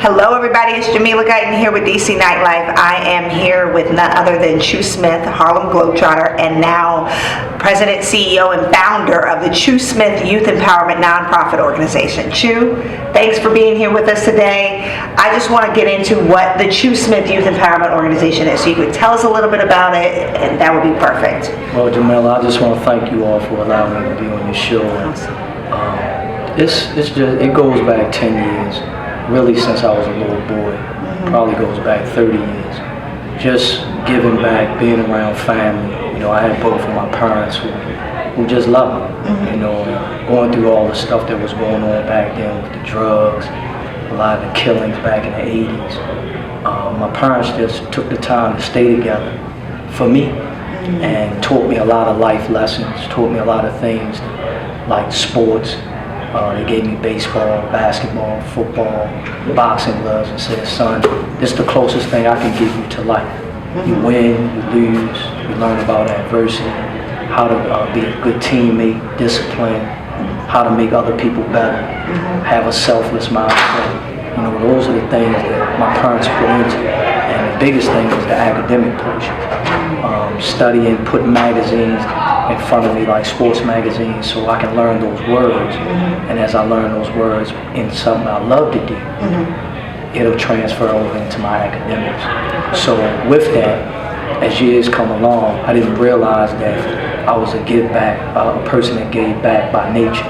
Hello everybody, it's Jamila Guyton here with DC Nightlife. I am here with none other than Chu Smith, Harlem Globetrotter, and now President, CEO, and founder of the Chu Smith Youth Empowerment Nonprofit Organization. Chu, thanks for being here with us today. I just want to get into what the Chu Smith Youth Empowerment Organization is. So you could tell us a little bit about it, and that would be perfect. Well, Jamila, I just want to thank you all for allowing me to be on your show. Awesome. It goes back 10 years. Really since I was a little boy, probably goes back 30 years. Just giving back, being around family. You know, I had both of my parents who just loved me. You know, and going through all the stuff that was going on back then with the drugs, a lot of the killings back in the 80s. My parents just took the time to stay together for me and taught me a lot of life lessons, taught me a lot of things like sports. They gave me baseball, basketball, football, boxing gloves, and said, son, this is the closest thing I can give you to life. You win, you lose, you learn about adversity, how to be a good teammate, discipline, how to make other people better, have a selfless mindset. You know, those are the things that my parents put into it. And the biggest thing is the academic portion. Studying, putting magazines in front of me, like sports magazines, so I can learn those words. And as I learn those words in something I love to do, it'll transfer over into my academics. So with that, as years come along, I didn't realize that I was a give back, a person that gave back by nature.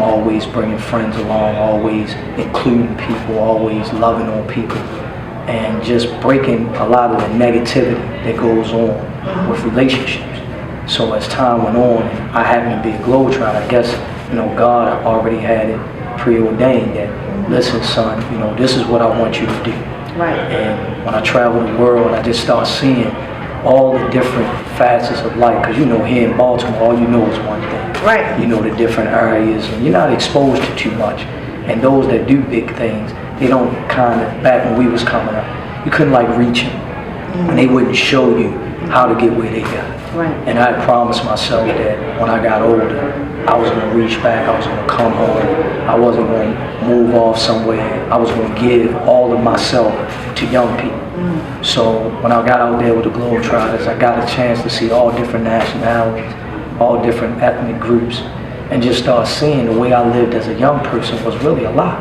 Always bringing friends along, always including people, always loving on people, and just breaking a lot of the negativity that goes on with relationships. So as time went on, I happened to be a globetrotter. I guess, you know, God already had it preordained that, listen, son, you know, this is what I want you to do. Right. And when I travel the world, I just start seeing all the different facets of life. Because, you know, here in Baltimore, all you know is one thing. Right. You know the different areas, and you're not exposed to too much. And those that do big things, they don't kind of, back when we was coming up, you couldn't like reach them. And they wouldn't show you how to get where they got. Right. And I promised myself that when I got older, I was going to reach back, I was going to come home, I wasn't going to move off somewhere, I was going to give all of myself to young people. So when I got out there with the Globetrotters, I got a chance to see all different nationalities, all different ethnic groups, and just start seeing the way I lived as a young person was really a lot.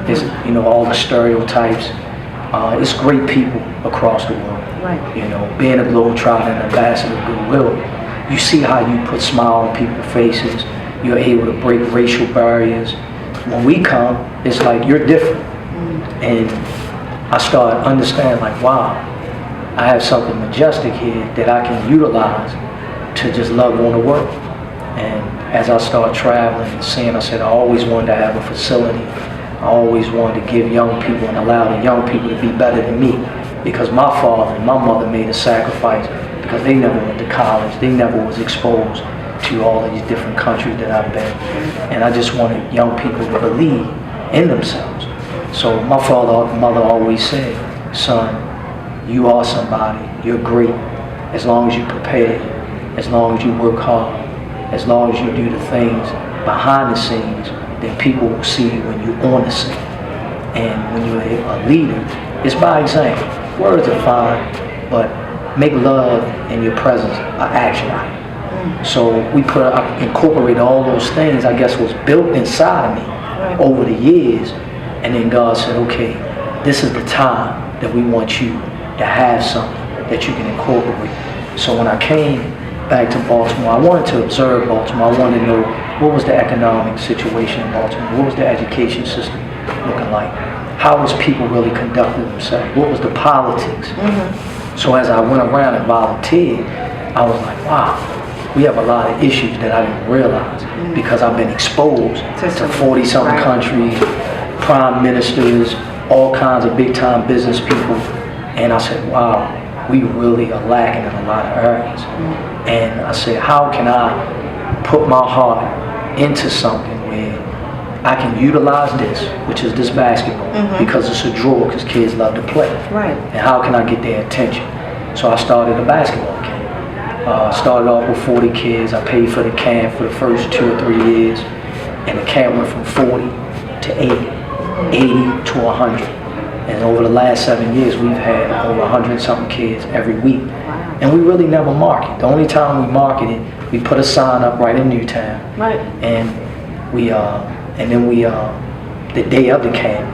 It's, you know, all the stereotypes. It's great people across the world. Right. You know, being a Globetrotter and an ambassador of goodwill, you see how you put smile on people's faces. You're able to break racial barriers. When we come, it's like you're different. And I started understanding, like, wow, I have something majestic here that I can utilize to just love on the world. And as I started traveling and seeing, I said I always wanted to have a facility. I always wanted to give young people and allow the young people to be better than me, because my father and my mother made a sacrifice because they never went to college. They never was exposed to all of these different countries that I've been. And I just wanted young people to believe in themselves. So my father and mother always said, son, you are somebody, you're great, as long as you prepare, as long as you work hard, as long as you do the things behind the scenes, then people will see you when you're on the scene. And when you're a leader, it's by example. Words are fine, but make love in your presence an action item. So we incorporate all those things, I guess, was built inside of me over the years. And then God said, okay, this is the time that we want you to have something that you can incorporate. So when I came back to Baltimore, I wanted to observe Baltimore. I wanted to know what was the economic situation in Baltimore, what was the education system looking like, how was people really conducting themselves, what was the politics. So as I went around and volunteered, I was like, wow, we have a lot of issues that I didn't realize because I've been exposed to 40-something countries, prime ministers, all kinds of big-time business people, and I said, wow, we really are lacking in a lot of areas. And I said, how can I put my heart into something where I can utilize this, which is this basketball, because it's a draw, because kids love to play. Right. And how can I get their attention? So I started a basketball camp. Started off with 40 kids. I paid for the camp for the first 2 or 3 years. And the camp went from 40 to 80, 80 to 100. And over the last 7 years, we've had over 100-something kids every week. Wow. And we really never market. The only time we market it, we put a sign up right in Newtown. Right. And then the day of the camp,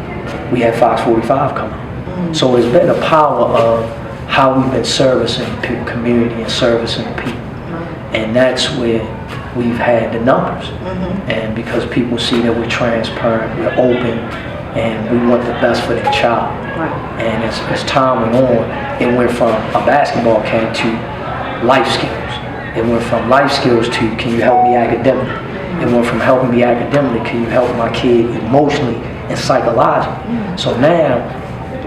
we had Fox 45 come out. So it's been the power of how we've been servicing the community and servicing people. And that's where we've had the numbers. And because people see that we're transparent, we're open, and we want the best for their child. Right. And as time went on, it went from a basketball camp to life skills. It went from life skills to, can you help me academically? It went from helping me academically, can you help my kid emotionally and psychologically? So now,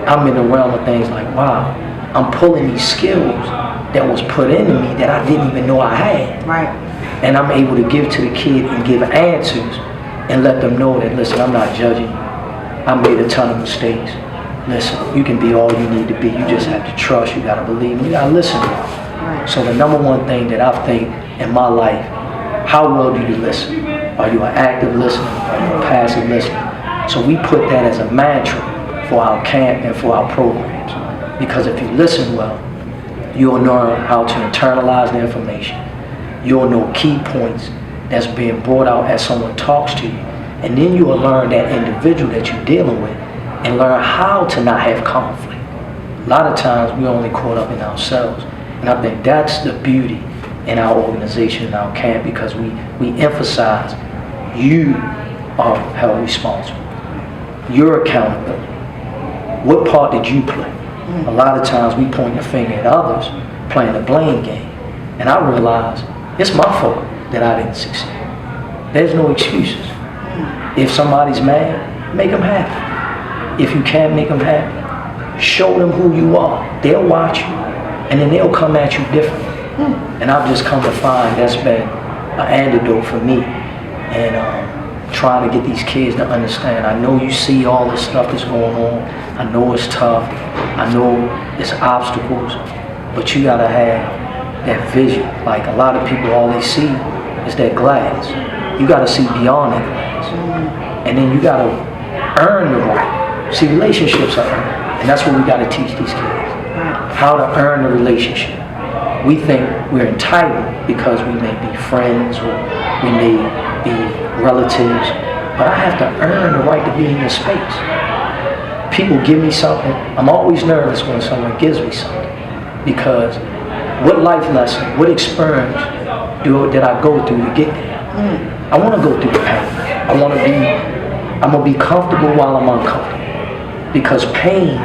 I'm in the realm of things like, wow, I'm pulling these skills that was put into me that I didn't even know I had. Right. And I'm able to give to the kid and give answers and let them know that, listen, I'm not judging you. I made a ton of mistakes. Listen, you can be all you need to be. You just have to trust. You got to believe. You got to listen. Right. So the number one thing that I think in my life, how well do you listen? Are you an active listener? Are you a passive listener? So we put that as a mantra for our camp and for our programs. Because if you listen well, you'll know how to internalize the information. You'll know key points that's being brought out as someone talks to you. And then you will learn that individual that you're dealing with and learn how to not have conflict. A lot of times we're only caught up in ourselves. And I think that's the beauty in our organization, in our camp, because we emphasize you are held responsible. You're accountable. What part did you play? A lot of times we point the finger at others, playing the blame game. And I realize it's my fault that I didn't succeed. There's no excuses. If somebody's mad, make them happy. If you can't make them happy, show them who you are. They'll watch you, and then they'll come at you differently. And I've just come to find that's been an antidote for me. And trying to get these kids to understand. I know you see all this stuff that's going on. I know it's tough. I know it's obstacles. But you gotta have that vision. Like a lot of people, all they see is that glass. You gotta see beyond that glass. And then you gotta earn the right. See, relationships are earned. And that's what we gotta teach these kids. How to earn the relationship. We think we're entitled because we may be friends or we may be relatives, but I have to earn the right to be in this space. People give me something. I'm always nervous when someone gives me something, because what life lesson, what experience did I go through to get there? I want to go through the pain. I'm gonna be comfortable while I'm uncomfortable, because pain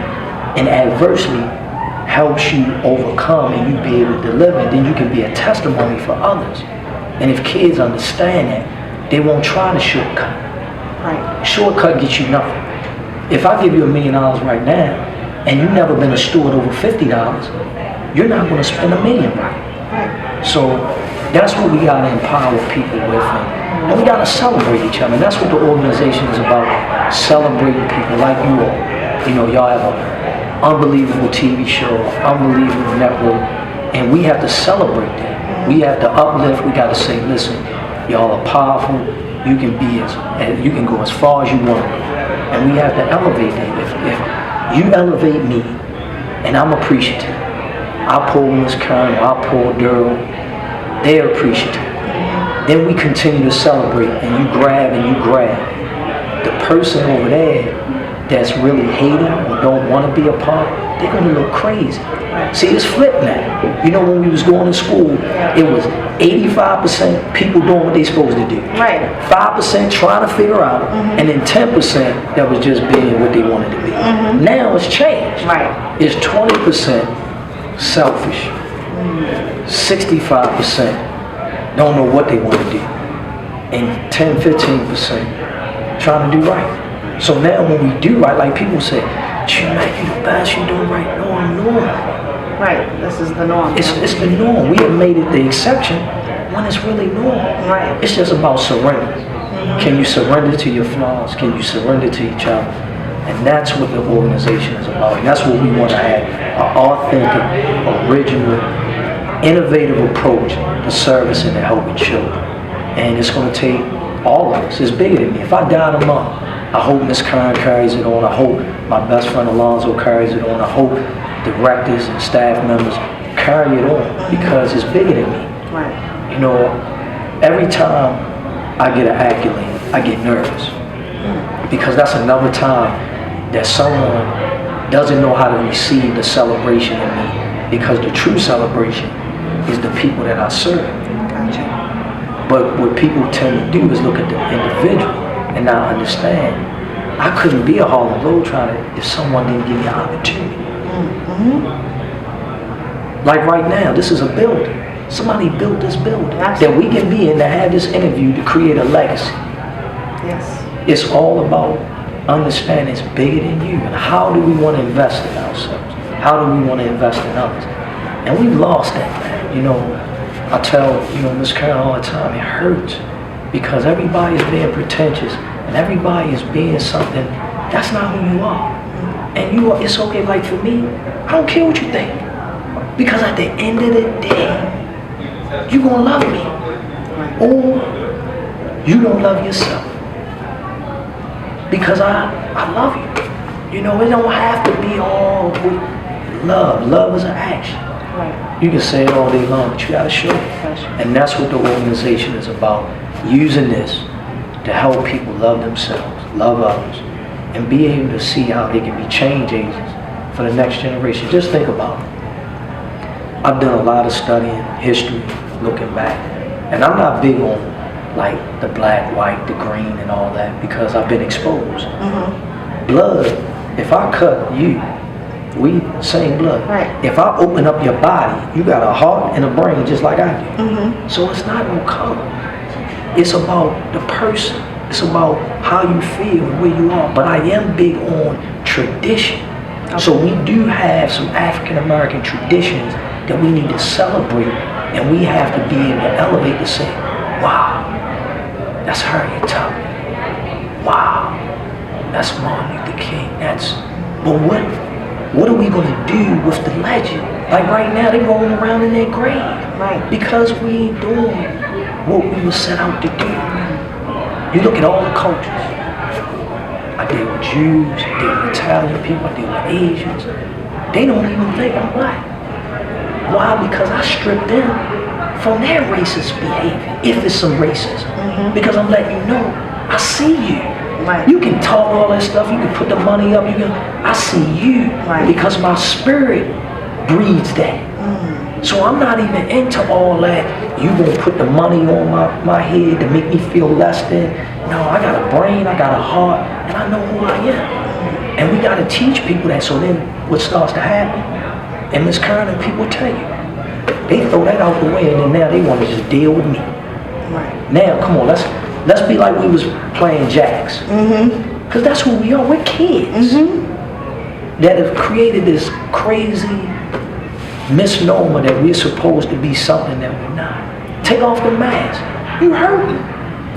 and adversity helps you overcome and you be able to deliver, and then you can be a testimony for others. And if kids understand that, they won't try to shortcut. Right. Shortcut gets you nothing. If I give you $1 million right now, and you've never been a steward over $50, you're not going to spend $1 million right. So that's what we got to empower people with, and we got to celebrate each other. And that's what the organization is about, celebrating people like you all. You know, y'all have an unbelievable TV show, unbelievable network, and we have to celebrate that. We have to uplift. We got to say, listen, y'all are powerful. You can you can go as far as you want, and we have to elevate that. If you elevate me, and I'm appreciative, I pull Miss Kern, I pull Daryl, they're appreciative. Then we continue to celebrate, and you grab and you grab. The person over there that's really hating or don't want to be a part, they're going to look crazy. See, it's flipped now. You know, when we was going to school, it was 85% people doing what they supposed to do. Right. 5% trying to figure out, and then 10% that was just being what they wanted to be. Now it's changed. Right. It's 20% selfish. 65% don't know what they want to do. And 10-15% trying to do right. So now when we do right, like people say, you the best, you doing right. No, I'm normal. Right, this is the norm. It's the norm. We have made it the exception when it's really normal. Right. It's just about surrender. Can you surrender to your flaws? Can you surrender to each other? And that's what the organization is about. And that's what we want to have, an authentic, original, innovative approach to service and to helping children. And it's going to take all of us. It's bigger than me. If I die tomorrow, I hope Miss Kern carries it on. I hope my best friend Alonzo carries it on. I hope directors and staff members carry it on because it's bigger than me. Right. You know, every time I get an accolade, I get nervous because that's another time that someone doesn't know how to receive the celebration in me, because the true celebration is the people that I serve. Gotcha. But what people tend to do is look at the individual and not understand. I couldn't be a Harlem Globetrotter if someone didn't give me an opportunity. Like right now, this is a building. Somebody built this building that we can be in to have this interview to create a legacy. Yes. It's all about understanding it's bigger than you, and how do we want to invest in ourselves? How do we want to invest in others? And we've lost that, man. You know, I tell, Miss Karen all the time, it hurts because everybody is being pretentious and everybody is being something that's not who you are. And it's okay, like for me, I don't care what you think. Because at the end of the day, you're gonna love me. Or you don't love yourself. Because I love you. You know, it don't have to be all with love. Love is an action. Right. You can say it all day long, but you gotta show it. And that's what the organization is about. Using this to help people love themselves, love others, and be able to see how they can be change agents for the next generation. Just think about it. I've done a lot of studying history, looking back, and I'm not big on like the black, white, the green, and all that because I've been exposed. Blood, if I cut you, we same blood. Right. If I open up your body, you got a heart and a brain just like I do. So it's not no color. It's about the person. It's about how you feel and where you are. But I am big on tradition. So we do have some African American traditions that we need to celebrate, and we have to be able to elevate to say, wow, that's Harriet Tubman. Wow, that's Martin Luther King. But what are we gonna do with the legend? Like right now, they're rolling around in their grave. Right. Because we ain't doing what we were set out to do. You look at all the cultures. I deal with Jews, I deal with Italian people, I deal with Asians. They don't even think I'm black. Why? Because I stripped them from their racist behavior, if it's some racism. Because I'm letting you know, I see you. Right. You can talk all that stuff, you can put the money up, I see you. Right. Because my spirit breeds that. So I'm not even into all that. You gonna put the money on my head to make me feel less than. No, I got a brain, I got a heart, and I know who I am. And we gotta teach people that, so then what starts to happen? And Ms. Kern, people tell you, they throw that out the way, and then now they want to just deal with me. Right. Now, come on, let's be like we was playing jacks. Because that's who we are. We're kids that have created this crazy misnomer that we're supposed to be something that we're not. Take off the mask. You hurting.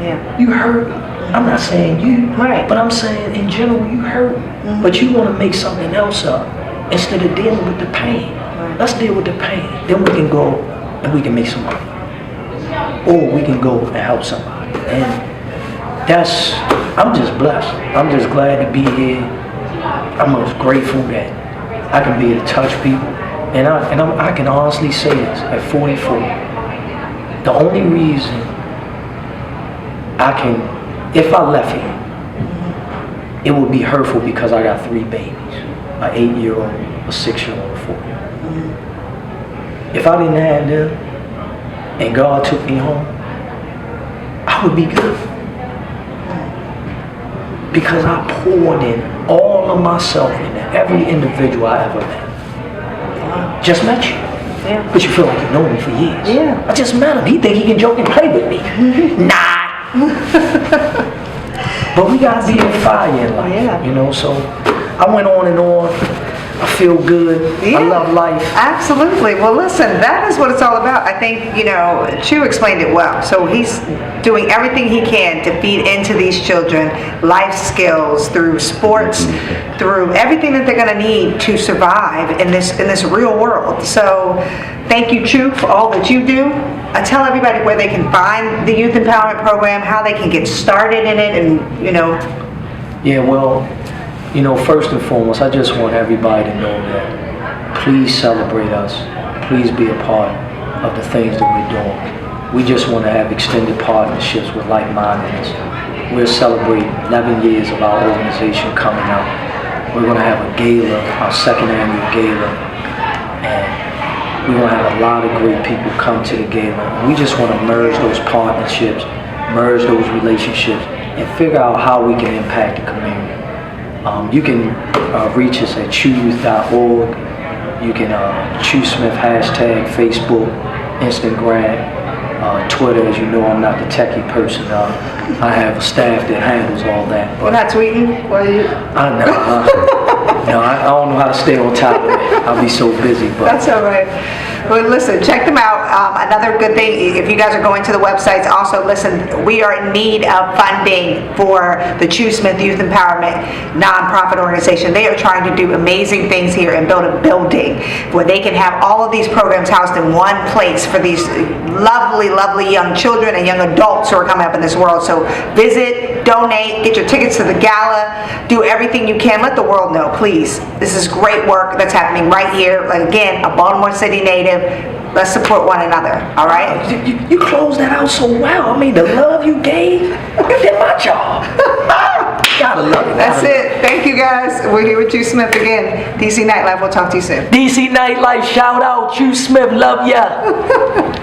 Yeah. You hurting. I'm not saying you, Right. but I'm saying in general you hurting. But you want to make something else up instead of dealing with the pain. Right. Let's deal with the pain. Then we can go and we can make some money. Or we can go and help somebody. And I'm just blessed. I'm just glad to be here. I'm most grateful that I can be able to touch people. And I can honestly say this, at 44, the only reason I can, if I left here, it would be hurtful because I got 3 babies, an 8-year-old, a 6-year-old, a 4-year-old. If I didn't have them and God took me home, I would be good. Because I poured in all of myself into every individual I ever met. Just met you. Yeah. But you feel like you know me for years. Yeah. I just met him. He think he can joke and play with me. Nah. But we gotta be on fire in life. Yeah. You know, so I went on and on. I feel good. Yeah. I love life. Absolutely. Well, listen, that is what it's all about. I think, Chu explained it well. So he's doing everything he can to feed into these children life skills through sports, through everything that they're going to need to survive in this real world. So thank you, Chu, for all that you do. Tell everybody where they can find the Youth Empowerment Program, how they can get started in it, and, Yeah, well, you know, first and foremost, I just want everybody to know that please celebrate us. Please be a part of the things that we're doing. We just want to have extended partnerships with like-mindedness. We're celebrating 11 years of our organization coming up. We're going to have a gala, our second annual gala, and we're going to have a lot of great people come to the gala. We just want to merge those partnerships, merge those relationships, and figure out how we can impact the community. You can reach us at chewYouth.org. You can ChewSmith hashtag, Facebook, Instagram, Twitter. As you know, I'm not the techie person. I have a staff that handles all that. You're not tweeting? What are you? I know. No, I don't know how to stay on top of it. I'll be so busy. But That's all right. Well, listen, check them out. Another good thing, if you guys are going to the websites, also listen, we are in need of funding for the ChewSmith Youth Empowerment nonprofit organization. They are trying to do amazing things here and build a building where they can have all of these programs housed in one place for these lovely, lovely young children and young adults who are coming up in this world. So visit, donate, get your tickets to the gala, do everything you can. Let the world know, please. This is great work that's happening right here. Like, again, a Baltimore City native. Let's support one another, all right? you closed that out so well. I mean, the love you gave, you did my job. Gotta love it. That's it. Thank you, guys. We're here with ChewSmith again. DC Nightlife. We'll talk to you soon. DC Nightlife, shout out, ChewSmith, love ya.